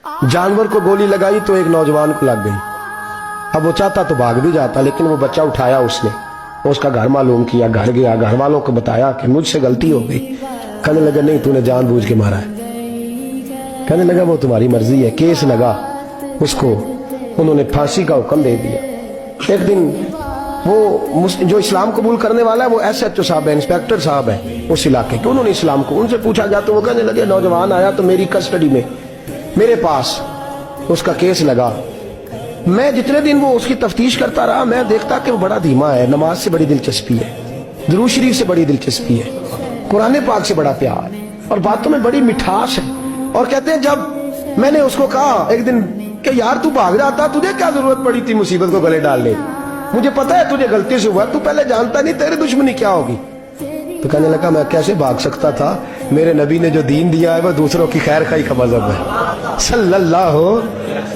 जानवर को गोली लगाई तो एक नौजवान को लग गई। अब वो चाहता तो भाग भी जाता, लेकिन वो बच्चा उठाया उसने, उसका घर मालूम किया, घर गया, घर वालों को बताया कि मुझसे गलती हो गई। कहने लगा नहीं, तूने जानबूझ के मारा है। कहने लगा वो तुम्हारी मर्जी है। केस लगा, उसको उन्होंने फांसी का हुक्म दे दिया। एक दिन वो जो इस्लाम कबूल करने वाला है वो SHO साहब है, इंस्पेक्टर साहब है उस इलाके के, उन्होंने इस्लाम को उनसे पूछा गया तो वो कहने लगे नौजवान आया तो मेरी कस्टडी में मेरे पास उसका केस लगा। मैं जितने दिन वो उसकी तफ्तीश करता रहा, मैं देखता कि वो बड़ा धीमा है, नमाज से बड़ी दिलचस्पी है, दुरूद शरीफ से बड़ी दिलचस्पी है, कुरान पाक से बड़ा प्यार है और बातों में बड़ी मिठास है। और कहते हैं जब मैंने उसको कहा एक दिन कि यार तू भाग जाता, तुझे क्या जरूरत पड़ी थी मुसीबत को गले डालने, मुझे पता है तुझे गलती से हुआ, तू पहले जानता नहीं तेरी दुश्मनी क्या होगी। तो कहने लगा मैं कैसे भाग सकता था, मेरे नबी ने जो दीन दिया है वो दूसरों की खैर खाई का मजहब है सल्लल्लाहु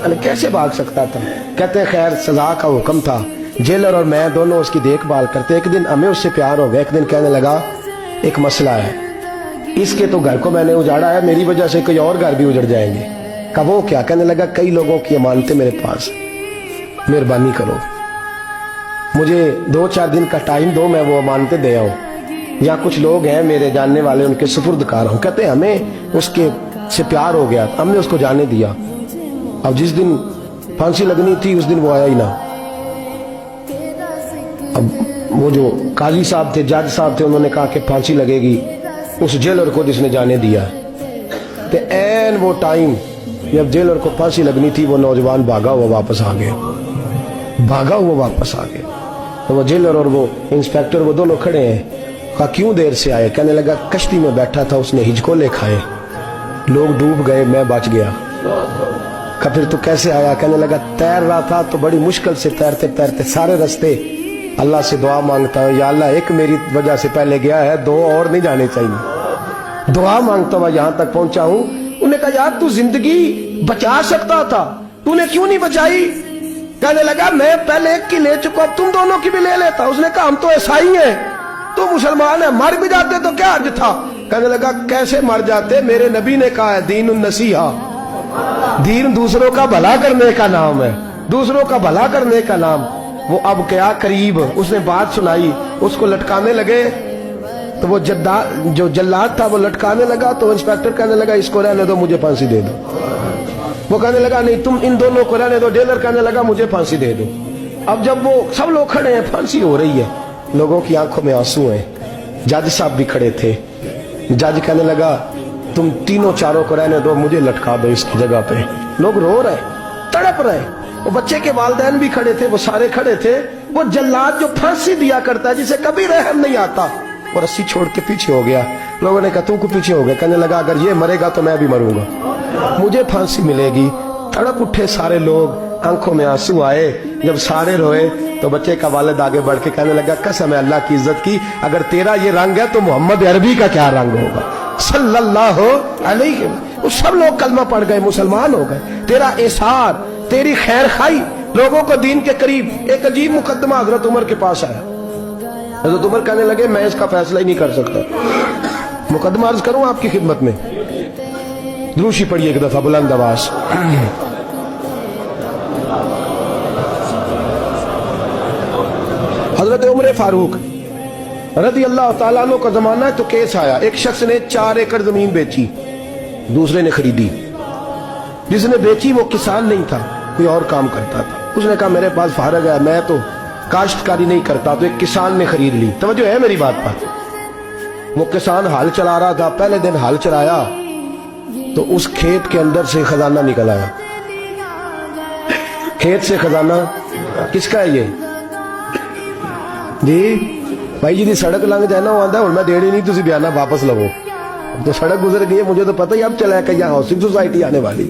अलैहि, कैसे भाग सकता था। कहते हैं खैर सजा का हुक्म था, जेलर और मैं दोनों उसकी देखभाल करते। एक दिन हमें उससे प्यार हो गया, एक दिन कहने लगा एक मसला है, इसके तो घर को मैंने उजाड़ा है, मेरी वजह से कोई और घर भी उजड़ जाएंगे। कहा वो क्या। कहने लगा कई लोगों की अमानतें मेरे पास, मेहरबानी करो मुझे 2-4 दिन का टाइम दो, मैं वो अमानतें दे आऊं। यहाँ कुछ लोग हैं मेरे जानने वाले, उनके सुपुर्द कार हूं। कहते हैं हमें उसके से प्यार हो गया, हमने उसको जाने दिया। अब जिस दिन फांसी लगनी थी उस दिन वो आया ही ना। अब वो जो काजी साहब थे, जज साहब थे, उन्होंने कहा कि फांसी लगेगी उस जेलर को जिसने जाने दिया। तो ऐन वो टाइम जब जेलर को फांसी लगनी थी वो नौजवान भागा हुआ वापस आ गया, भागा हुआ वापस आ गया। तो वो जेलर और वो इंस्पेक्टर वो दोनों खड़े हैं। कहा क्यों देर से आए। कहने लगा कश्ती में बैठा था, उसने हिचकोले खाए, लोग डूब गए, मैं बच गया। कहा फिर तो कैसे आया। कहने लगा तैर रहा था तो बड़ी मुश्किल से तैरते तैरते सारे रास्ते अल्लाह से दुआ मांगता हूँ, या अल्लाह एक मेरी वजह से पहले गया है, 2 और नहीं जाने चाहिए, दुआ मांगता हुआ यहाँ तक पहुंचा हूँ। उन्होंने कहा यार तू जिंदगी बचा सकता था, तूने क्यों नहीं बचाई। कहने लगा मैं पहले एक की ले चुका, तुम दोनों की भी ले लेता। उसने कहा हम तो ईसाई हैं, तू मुसलमान है, मर भी जाते तो क्या अर्ज था। कहने लगा कैसे मर जाते, मेरे नबी ने कहा है दीन नसीहा, दीन दूसरों का भला करने का नाम है, दूसरों का भला करने का नाम। वो अब क्या करीब उसने बात सुनाई, उसको लटकाने लगे तो वो जो जल्लाद था वो लटकाने लगा। तो इंस्पेक्टर कहने लगा इसको रहने दो, मुझे फांसी दे दो। वो कहने लगा नहीं तुम इन दोनों को रहने दो। जेलर कहने लगा मुझे फांसी दे दो। अब जब वो सब लोग खड़े हैं, फांसी हो रही है, लोगों की आंखों में आंसू हैं, जज साहब भी खड़े थे। जज कहने लगा तुम तीनों चारों को रहने दो, मुझे लटका दो इसकी जगह पे। लोग रो रहे, तड़प रहे, वो बच्चे के वालिदैन भी खड़े थे, वो सारे खड़े थे। वो जल्लाद जो फांसी दिया करता है, जिसे कभी रहम नहीं आता, वो रस्सी छोड़ के पीछे हो गया। लोगों ने कहा तू को पीछे हो गया। कहने लगा अगर ये मरेगा तो मैं भी मरूंगा, मुझे फांसी मिलेगी। तड़प उठे सारे लोग, आंखों में आंसू आए। जब सारे रोए तो बच्चे का वालिद आगे बढ़ के कहने लगा कसम है अल्लाह की इज्जत की, अगर तेरा ये रंग है तो मोहम्मद अरबी का क्या रंग होगा सल्लल्लाहु अलैहि। वो सब लोग कलमा पढ़ गए, मुसलमान हो गए। तेरा एसार, तेरी खैर खाई लोगों को दीन के करीब। एक अजीब मुकदमा हजरत उमर के पास आया। हजरत उमर कहने लगे मैं इसका फैसला ही नहीं कर सकता। मुकदमा अर्ज करूं आपकी खिदमत में, द्रूशी पढ़िए एक दफा बुलंद आवाज। हजरत उमर फारूक रज़ी अल्लाह ताला अन्हु का जमाना है तो केस आया। एक शख्स ने 4 एकड़ जमीन बेची, दूसरे ने खरीदी। जिसने बेची वो किसान नहीं था, कोई और काम करता था। उसने कहा मेरे पास फारग है, मैं तो काश्तकारी नहीं करता, तो एक किसान ने खरीद ली। तवज्जो है मेरी बात पर। वो किसान हल चला रहा था, पहले दिन हल चलाया तो उस खेत के अंदर से खजाना निकल आया। खेत से खजाना किसका है ये जी भाई जी दी सड़क लंघ जाए ना, वो आंदा हुण मैं देनी नहीं, तुसी बयाना वापस लवो। तो सड़क गुजर गई है, मुझे तो पता ही अब चला कि यहाँ हाउसिंग सोसाइटी आने वाली,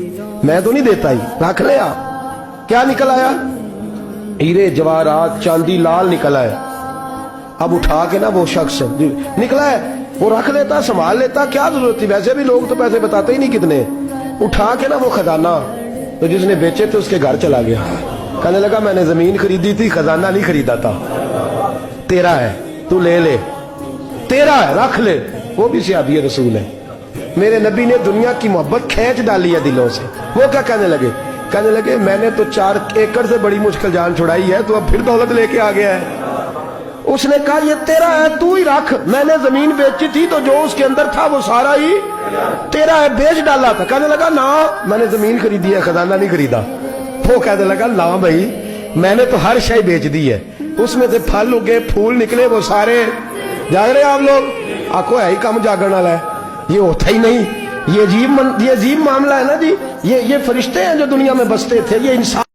मैं तो नहीं देता ही, रख ले आप। क्या निकल आया, हीरे जवाहरात चांदी लाल निकल आया। अब उठा के ना वो शख्स निकला है वो रख लेता, संभाल लेता, क्या जरूरत थी, वैसे भी लोग तो पैसे बताते ही नहीं कितने। उठा के ना वो खजाना तो जिसने बेचे थे उसके घर चला गया। कहने लगा मैंने जमीन खरीदी थी, खजाना नहीं खरीदा था, तेरा है, तू ले ले, तेरा है, रख ले। वो भी सहाबी रसूल है। میرے نبی نے دنیا کی محبت کھینچ ڈالی ہے دلوں سے. وہ کیا کہنے لگے میں نے تو 4 ایکڑ سے بڑی مشکل جان چھڑائی ہے, تو اب پھر دولت لے کے آ گیا ہے. اس نے کہا یہ تیرا ہے, تو ہی رکھ, میں نے زمین بیچی تھی تو جو اس کے اندر تھا وہ سارا ہی تیرا ہے, بیچ ڈالا تھا. کہنے لگا نا میں نے زمین خریدی ہے, خزانہ نہیں خریدا. وہ کہنے لگا نا بھائی میں نے تو ہر شے بیچ دی ہے, اس میں سے پھل اگے پھول نکلے وہ سارے. جاگ رہے آپ لوگ؟ آنکھوں ہے ہی کم جاگن والا ہے, یہ ہوتا ہی نہیں. یہ عجیب معاملہ ہے نا جی. یہ فرشتے ہیں جو دنیا میں بستے تھے, یہ انسان